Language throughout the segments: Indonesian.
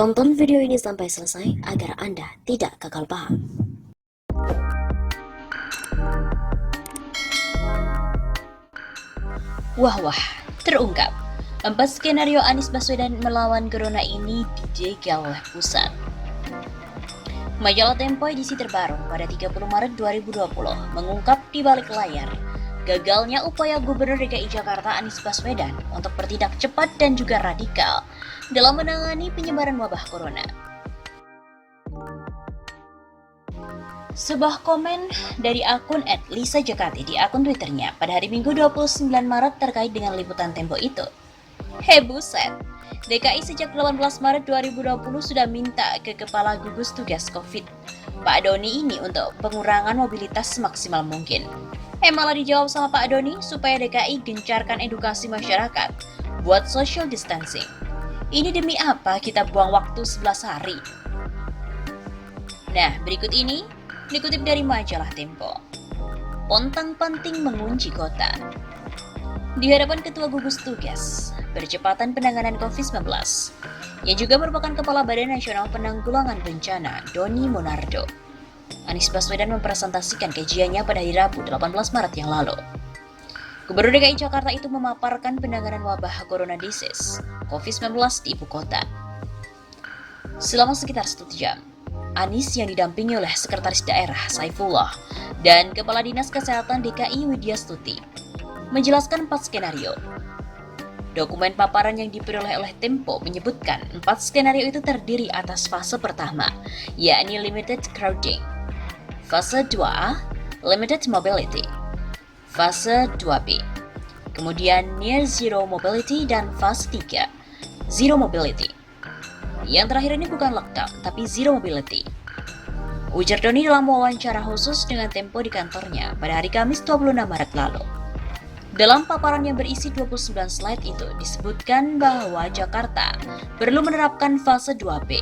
Tonton video ini sampai selesai agar Anda tidak gagal paham. Wah, terungkap. 4 skenario Anies Baswedan melawan Corona ini dijegal oleh pusat. Majalah Tempo edisi terbaru pada 30 Maret 2020 mengungkap di balik layar gagalnya upaya Gubernur DKI Jakarta Anies Baswedan untuk bertindak cepat dan juga radikal dalam menangani penyebaran wabah corona. Sebuah komen dari akun @lisajakati di akun Twitternya pada hari Minggu 29 Maret terkait dengan liputan Tempo itu. Hei buset, DKI sejak 18 Maret 2020 sudah minta ke Kepala Gugus Tugas COVID, Pak Doni ini untuk pengurangan mobilitas semaksimal mungkin. Malah dijawab sama Pak Doni supaya DKI gencarkan edukasi masyarakat buat social distancing. Ini demi apa kita buang waktu 11 hari? Nah, berikut ini dikutip dari majalah Tempo. Pontang-panting mengunci kota. Di hadapan Ketua Gugus Tugas Percepatan Penanganan COVID-19, yang juga merupakan Kepala Badan Nasional Penanggulangan Bencana, Doni Monardo, Anies Baswedan mempresentasikan kajiannya pada hari Rabu 18 Maret yang lalu. Gubernur DKI Jakarta itu memaparkan penanganan wabah corona disease COVID-19 di ibu kota. Selama sekitar 1 jam, Anies yang didampingi oleh Sekretaris Daerah Saifullah dan Kepala Dinas Kesehatan DKI Widya Stuti menjelaskan 4 skenario. Dokumen paparan yang diperoleh oleh Tempo menyebutkan 4 skenario itu terdiri atas fase pertama, yakni limited crowding, fase 2A, limited mobility, fase 2B, kemudian near zero mobility, dan fase 3, zero mobility. Yang terakhir ini bukan lockdown, tapi zero mobility, ujar Doni dalam wawancara khusus dengan Tempo di kantornya pada hari Kamis 26 Maret lalu. Dalam paparan yang berisi 29 slide itu disebutkan bahwa Jakarta perlu menerapkan fase 2B.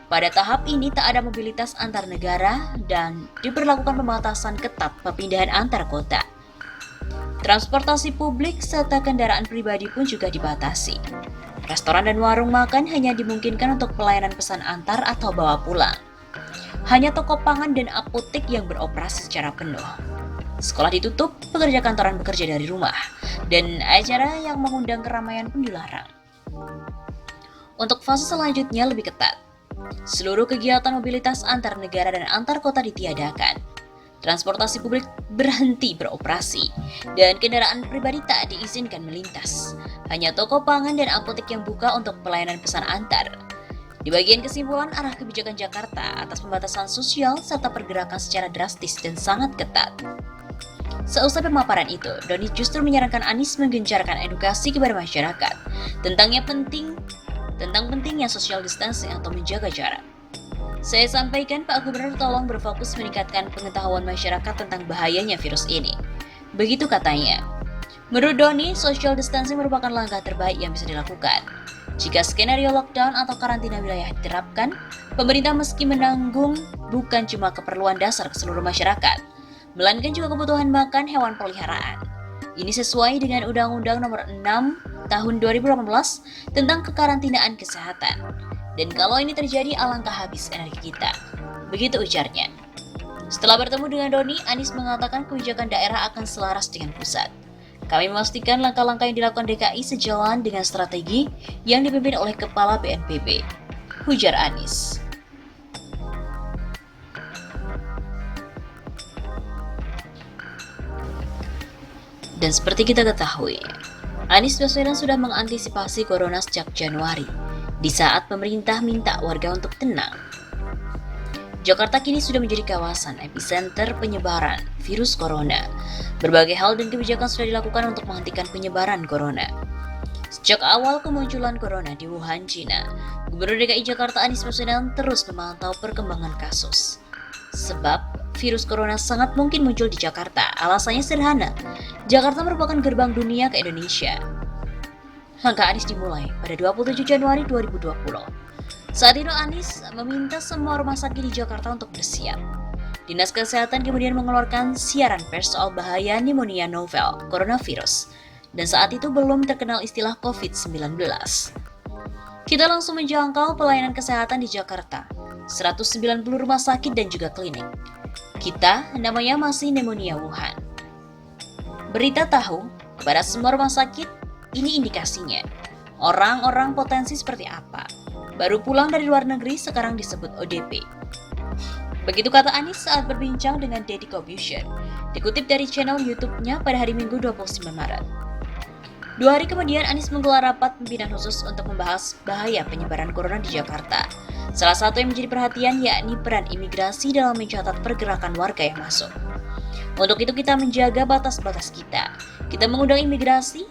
Pada tahap ini tak ada mobilitas antar negara dan diberlakukan pembatasan ketat perpindahan antar kota. Transportasi publik serta kendaraan pribadi pun juga dibatasi. Restoran dan warung makan hanya dimungkinkan untuk pelayanan pesan antar atau bawa pulang. Hanya toko pangan dan apotek yang beroperasi secara penuh. Sekolah ditutup, pekerja kantoran bekerja dari rumah, dan acara yang mengundang keramaian pun dilarang. Untuk fase selanjutnya lebih ketat. Seluruh kegiatan mobilitas antar negara dan antar kota ditiadakan. Transportasi publik berhenti beroperasi, dan kendaraan pribadi tak diizinkan melintas. Hanya toko pangan dan apotek yang buka untuk pelayanan pesan antar. Di bagian kesimpulan arah kebijakan Jakarta atas pembatasan sosial serta pergerakan secara drastis dan sangat ketat. Seusai pemaparan itu, Doni justru menyarankan Anies menggencarkan edukasi kepada masyarakat tentang pentingnya social distancing atau menjaga jarak. Saya sampaikan Pak Gubernur tolong berfokus meningkatkan pengetahuan masyarakat tentang bahayanya virus ini. Begitu katanya. Menurut Doni, social distancing merupakan langkah terbaik yang bisa dilakukan. Jika skenario lockdown atau karantina wilayah diterapkan, pemerintah meski menanggung bukan cuma keperluan dasar ke seluruh masyarakat, melainkan juga kebutuhan makan hewan peliharaan. Ini sesuai dengan Undang-Undang Nomor 6 Tahun 2018 tentang kekarantinaan kesehatan. Dan kalau ini terjadi, alangkah habis energi kita. Begitu ujarnya. Setelah bertemu dengan Doni, Anies mengatakan kebijakan daerah akan selaras dengan pusat. Kami memastikan langkah-langkah yang dilakukan DKI sejalan dengan strategi yang dipimpin oleh Kepala BNPB, ujar Anies. Dan seperti kita ketahui, Anies Baswedan sudah mengantisipasi corona sejak Januari, di saat pemerintah minta warga untuk tenang. Jakarta kini sudah menjadi kawasan epicenter penyebaran virus corona. Berbagai hal dan kebijakan sudah dilakukan untuk menghentikan penyebaran corona. Sejak awal kemunculan corona di Wuhan, China, Gubernur DKI Jakarta Anies Baswedan terus memantau perkembangan kasus. Sebab virus corona sangat mungkin muncul di Jakarta. Alasannya sederhana, Jakarta merupakan gerbang dunia ke Indonesia. Langkah Anies dimulai pada 27 Januari 2020. Saat itu Anies meminta semua rumah sakit di Jakarta untuk bersiap. Dinas Kesehatan kemudian mengeluarkan siaran pers soal bahaya pneumonia novel coronavirus. Dan saat itu belum terkenal istilah COVID-19. Kita langsung menjangkau pelayanan kesehatan di Jakarta, 190 rumah sakit dan juga klinik. Kita namanya masih pneumonia Wuhan. Berita tahu, kepada semua rumah sakit, ini indikasinya. Orang-orang potensi seperti apa? Baru pulang dari luar negeri sekarang disebut ODP. Begitu kata Anies saat berbincang dengan Deddy Corbuzier, dikutip dari channel YouTube-nya pada hari Minggu 29 Maret. 2 hari kemudian, Anies menggelar rapat pimpinan khusus untuk membahas bahaya penyebaran corona di Jakarta. Salah satu yang menjadi perhatian yakni peran imigrasi dalam mencatat pergerakan warga yang masuk. Untuk itu kita menjaga batas-batas kita. Kita mengundang imigrasi.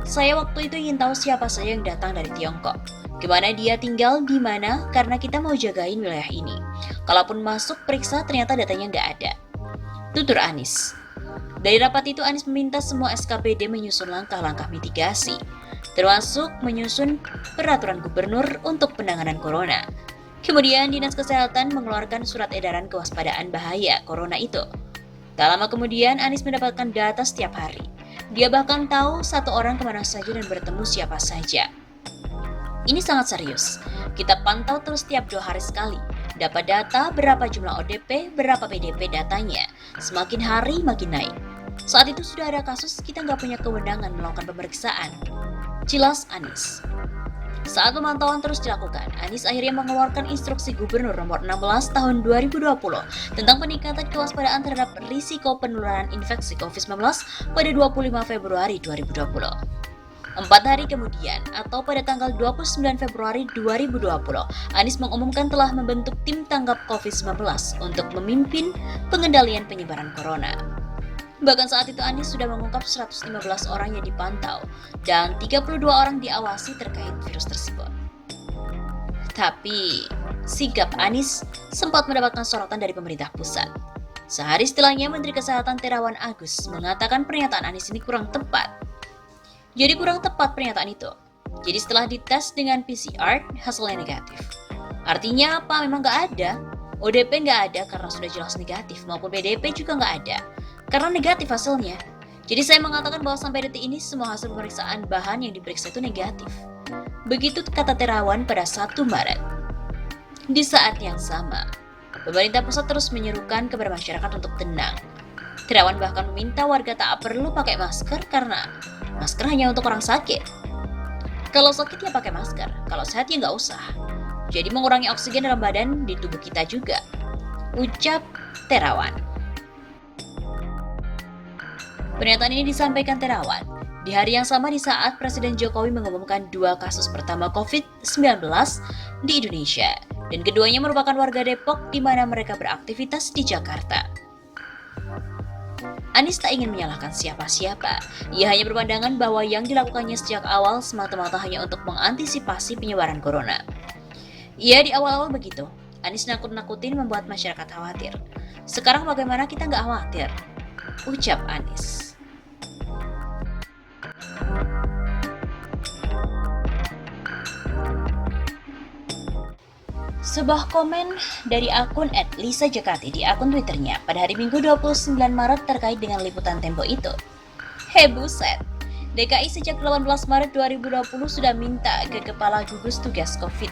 Saya waktu itu ingin tahu siapa saja yang datang dari Tiongkok. Gimana dia tinggal di mana karena kita mau jagain wilayah ini. Kalaupun masuk periksa ternyata datanya nggak ada. Tutur Anies. Dari rapat itu Anies meminta semua SKPD menyusun langkah-langkah mitigasi, termasuk menyusun peraturan gubernur untuk penanganan corona. Kemudian Dinas Kesehatan mengeluarkan surat edaran kewaspadaan bahaya corona itu. Tak lama kemudian Anies mendapatkan data setiap hari. Dia bahkan tahu satu orang kemana saja dan bertemu siapa saja. Ini sangat serius. Kita pantau terus setiap 2 hari sekali. Dapat data berapa jumlah ODP, berapa PDP datanya. Semakin hari makin naik. Saat itu sudah ada kasus kita nggak punya kewenangan melakukan pemeriksaan. Jelas Anies. Saat pemantauan terus dilakukan, Anies akhirnya mengeluarkan instruksi Gubernur nomor 16 tahun 2020 tentang peningkatan kewaspadaan terhadap risiko penularan infeksi COVID-19 pada 25 Februari 2020. 4 hari kemudian, atau pada tanggal 29 Februari 2020, Anies mengumumkan telah membentuk tim tanggap COVID-19 untuk memimpin pengendalian penyebaran corona. Bahkan saat itu Anies sudah mengungkap 115 orang yang dipantau dan 32 orang diawasi terkait virus tersebut. Tapi, sikap Anies sempat mendapatkan sorotan dari pemerintah pusat. Sehari setelahnya, Menteri Kesehatan Terawan Agus mengatakan pernyataan Anies ini kurang tepat. Jadi kurang tepat pernyataan itu. Jadi setelah dites dengan PCR, hasilnya negatif. Artinya apa? Memang nggak ada. ODP nggak ada karena sudah jelas negatif, maupun PDP juga nggak ada karena negatif hasilnya. Jadi saya mengatakan bahwa sampai detik ini semua hasil pemeriksaan bahan yang diperiksa itu negatif. Begitu kata Terawan pada 1 Maret. Di saat yang sama, pemerintah pusat terus menyerukan kepada masyarakat untuk tenang. Terawan bahkan meminta warga tak perlu pakai masker karena masker hanya untuk orang sakit. Kalau sakit ya pakai masker, kalau sehat ya nggak usah. Jadi mengurangi oksigen dalam badan di tubuh kita juga. Ucap Terawan. Pernyataan ini disampaikan Terawan di hari yang sama di saat Presiden Jokowi mengumumkan 2 kasus pertama COVID-19 di Indonesia. Dan keduanya merupakan warga Depok di mana mereka beraktivitas di Jakarta. Anies tak ingin menyalahkan siapa-siapa. Ia hanya berpandangan bahwa yang dilakukannya sejak awal semata-mata hanya untuk mengantisipasi penyebaran corona. Ia di awal-awal begitu. Anies nakut-nakutin membuat masyarakat khawatir. Sekarang bagaimana kita nggak khawatir? Ucap Anies. Sebuah komen dari akun @lisajakati di akun Twitternya pada hari Minggu 29 Maret terkait dengan liputan Tempo itu. Hei buset, DKI sejak 18 Maret 2020 sudah minta ke Kepala Gugus Tugas COVID,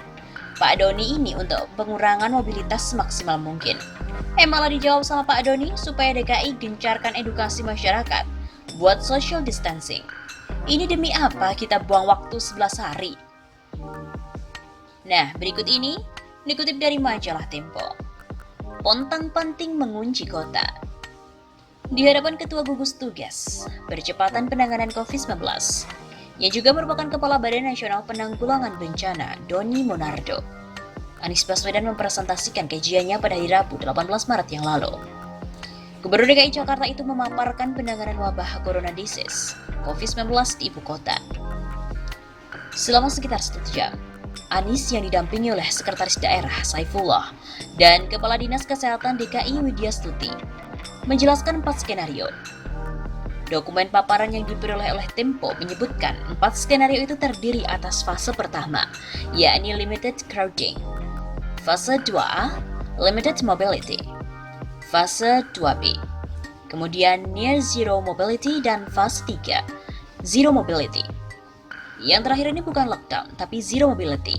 Pak Doni ini untuk pengurangan mobilitas semaksimal mungkin. Malah dijawab sama Pak Doni supaya DKI gencarkan edukasi masyarakat buat social distancing. Ini demi apa kita buang waktu 11 hari? Nah, berikut ini dikutip dari majalah Tempo. Pontang-panting mengunci kota. Di hadapan Ketua Gugus Tugas Percepatan Penanganan COVID-19, yang juga merupakan Kepala Badan Nasional Penanggulangan Bencana, Doni Monardo, Anies Baswedan mempresentasikan kajiannya pada hari Rabu 18 Maret yang lalu. Gubernur DKI Jakarta itu memaparkan penanganan wabah corona disease COVID-19 di ibu kota. Selama sekitar 1 jam, Anies yang didampingi oleh Sekretaris Daerah Saifullah dan Kepala Dinas Kesehatan DKI Widya Stuti menjelaskan 4 skenario. Dokumen paparan yang diperoleh oleh Tempo menyebutkan 4 skenario itu terdiri atas fase pertama, yakni limited crowding, fase 2A, limited mobility, fase 2B, kemudian near zero mobility dan fase 3, zero mobility. Yang terakhir ini bukan lockdown, tapi zero mobility.